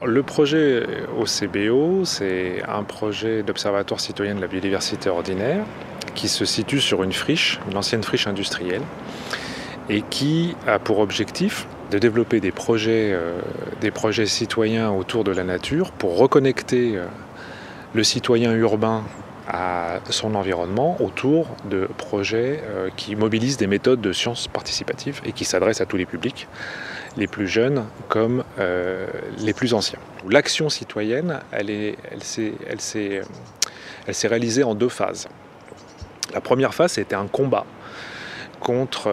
Le projet OCBO, c'est un projet d'observatoire citoyen de la biodiversité ordinaire qui se situe sur une friche, une ancienne friche industrielle, et qui a pour objectif de développer des projets citoyens autour de la nature pour reconnecter le citoyen urbain à son environnement autour de projets qui mobilisent des méthodes de sciences participatives et qui s'adressent à tous les publics, les plus jeunes comme les plus anciens. L'action citoyenne, elle s'est réalisée en 2 phases. La première phase, c'était un combat contre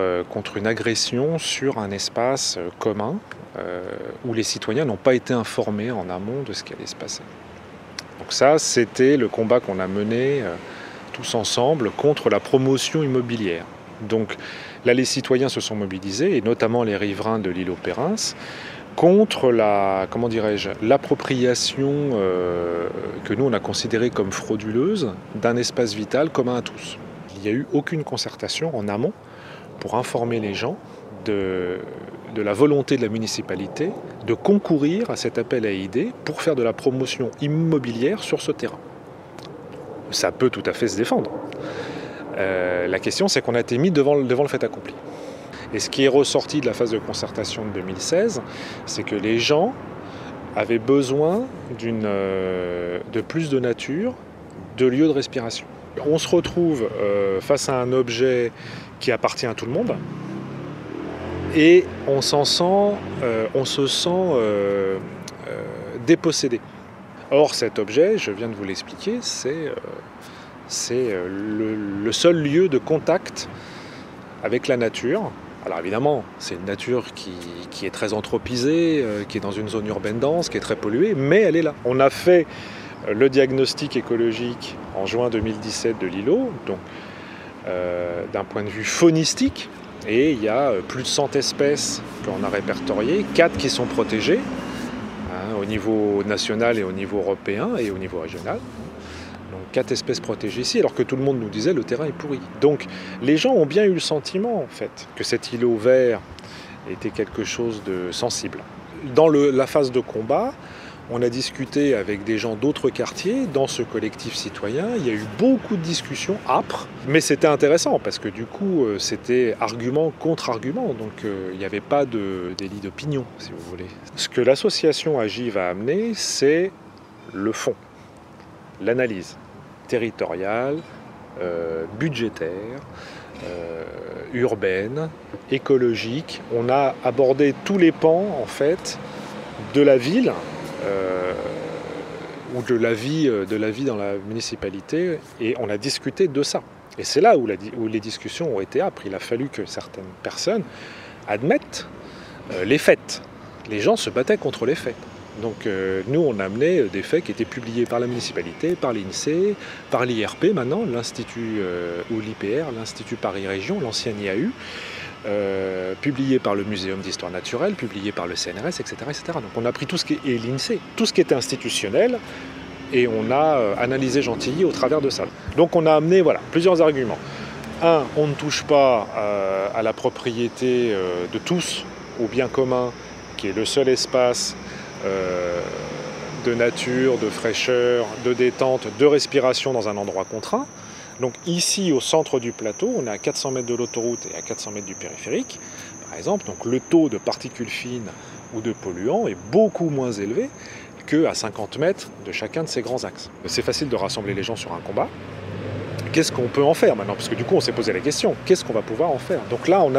une agression sur un espace commun où les citoyens n'ont pas été informés en amont de ce qui allait se passer. Donc ça, c'était le combat qu'on a mené tous ensemble contre la promotion immobilière. Donc là, les citoyens se sont mobilisés, et notamment les riverains de l'îlot Périns, contre l'appropriation que nous, on a considérée comme frauduleuse d'un espace vital commun à tous. Il n'y a eu aucune concertation en amont pour informer les gens de la volonté de la municipalité de concourir à cet appel à idées pour faire de la promotion immobilière sur ce terrain. Ça peut tout à fait se défendre. La question, c'est qu'on a été mis devant le fait accompli. Et ce qui est ressorti de la phase de concertation de 2016, c'est que les gens avaient besoin de plus de nature, de lieux de respiration. On se retrouve face à un objet qui appartient à tout le monde, et on se sent dépossédé. Or, cet objet, je viens de vous l'expliquer, c'est le seul lieu de contact avec la nature. Alors évidemment, c'est une nature qui est très anthropisée, qui est dans une zone urbaine dense, qui est très polluée, mais elle est là. On a fait le diagnostic écologique en juin 2017 de l'îlot, donc d'un point de vue faunistique, et il y a plus de 100 espèces qu'on a répertoriées, 4 qui sont protégées, au niveau national et au niveau européen et au niveau régional. Donc 4 espèces protégées ici, alors que tout le monde nous disait le terrain est pourri. Donc les gens ont bien eu le sentiment en fait que cet îlot vert était quelque chose de sensible. Dans la phase de combat, on a discuté avec des gens d'autres quartiers dans ce collectif citoyen. Il y a eu beaucoup de discussions âpres, mais c'était intéressant parce que du coup, c'était argument contre argument. Donc il n'y avait pas de délit d'opinion, si vous voulez. Ce que l'association Agis va amener, c'est le fond, l'analyse territoriale, budgétaire, urbaine, écologique. On a abordé tous les pans, en fait, de la ville, ou de la vie dans la municipalité, et on a discuté de ça. Et c'est là où les discussions ont été âpres. Il a fallu que certaines personnes admettent les faits. Les gens se battaient contre les faits. Donc nous, on a amené des faits qui étaient publiés par la municipalité, par l'INSEE, par l'IRP maintenant, l'Institut ou l'IPR, l'Institut Paris Région, l'ancien IAU, publié par le Muséum d'Histoire Naturelle, publié par le CNRS, etc., etc. Donc on a pris tout ce qui est l'INSEE, tout ce qui était institutionnel, et on a analysé Gentilly au travers de ça. Donc on a amené plusieurs arguments. Un, on ne touche pas à la propriété de tous, au bien commun, qui est le seul espace de nature, de fraîcheur, de détente, de respiration dans un endroit contraint. Donc ici, au centre du plateau, on est à 400 mètres de l'autoroute et à 400 mètres du périphérique, par exemple. Donc le taux de particules fines ou de polluants est beaucoup moins élevé qu'à 50 mètres de chacun de ces grands axes. C'est facile de rassembler les gens sur un combat. Qu'est-ce qu'on peut en faire maintenant? Parce que du coup, on s'est posé la question, qu'est-ce qu'on va pouvoir en faire? Donc là, en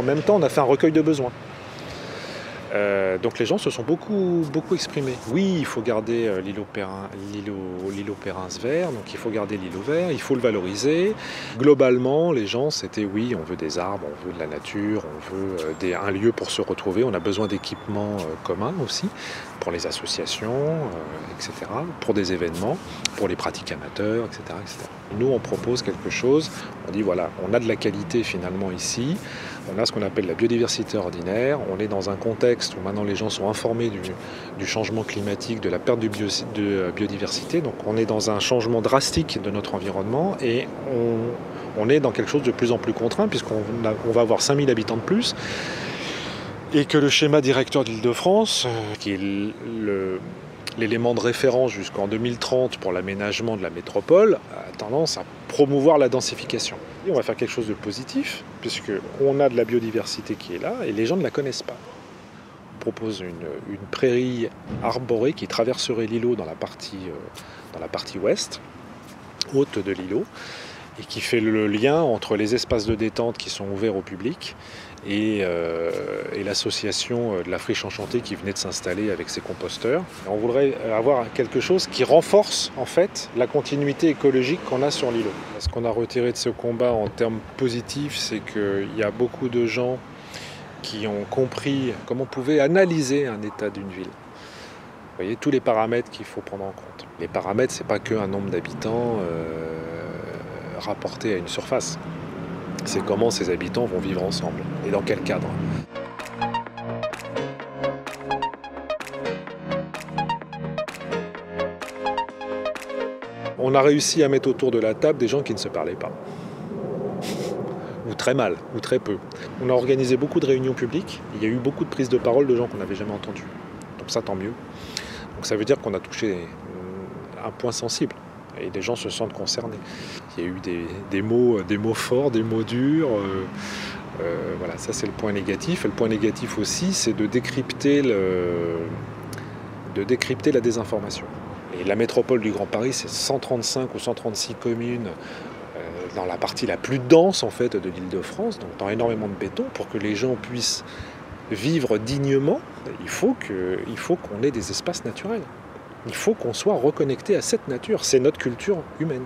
même temps, on a fait un recueil de besoins. Donc les gens se sont beaucoup exprimés. Oui, il faut garder l'îlot Périns vert, donc il faut garder l'îlot vert, il faut le valoriser. Globalement, les gens, c'était oui, on veut des arbres, on veut de la nature, on veut un lieu pour se retrouver, on a besoin d'équipements communs aussi, pour les associations, etc., pour des événements, pour les pratiques amateurs, etc., etc. Nous, on propose quelque chose, on dit voilà, on a de la qualité finalement ici, on a ce qu'on appelle la biodiversité ordinaire, on est dans un contexte où maintenant les gens sont informés du changement climatique, de la perte de biodiversité, donc on est dans un changement drastique de notre environnement et on est dans quelque chose de plus en plus contraint puisqu'on va avoir 5000 habitants de plus. et que le schéma directeur d'Île-de-France, qui est l'élément de référence jusqu'en 2030 pour l'aménagement de la métropole, a tendance à promouvoir la densification. Et on va faire quelque chose de positif, puisqu'on a de la biodiversité qui est là, et les gens ne la connaissent pas. On propose une prairie arborée qui traverserait l'îlot dans la partie ouest, haute de l'îlot, et qui fait le lien entre les espaces de détente qui sont ouverts au public et l'association de la Friche Enchantée qui venait de s'installer avec ses composteurs. Et on voudrait avoir quelque chose qui renforce en fait la continuité écologique qu'on a sur l'îlot. Ce qu'on a retiré de ce combat en termes positifs, c'est qu'il y a beaucoup de gens qui ont compris comment on pouvait analyser un état d'une ville. Vous voyez, tous les paramètres qu'il faut prendre en compte. Les paramètres, c'est pas qu'un nombre d'habitants rapporté à une surface. C'est comment ces habitants vont vivre ensemble et dans quel cadre. On a réussi à mettre autour de la table des gens qui ne se parlaient pas. Ou très mal, ou très peu. On a organisé beaucoup de réunions publiques. Il y a eu beaucoup de prises de parole de gens qu'on n'avait jamais entendus. Donc ça, tant mieux. Donc ça veut dire qu'on a touché un point sensible. Et les gens se sentent concernés. Il y a eu des mots forts, des mots durs. Voilà, ça c'est le point négatif. Et le point négatif aussi, c'est de décrypter la désinformation. Et la métropole du Grand Paris, c'est 135 ou 136 communes dans la partie la plus dense en fait de l'Île-de-France, donc dans énormément de béton. Pour que les gens puissent vivre dignement, il faut qu'on ait des espaces naturels. Il faut qu'on soit reconnecté à cette nature, c'est notre culture humaine.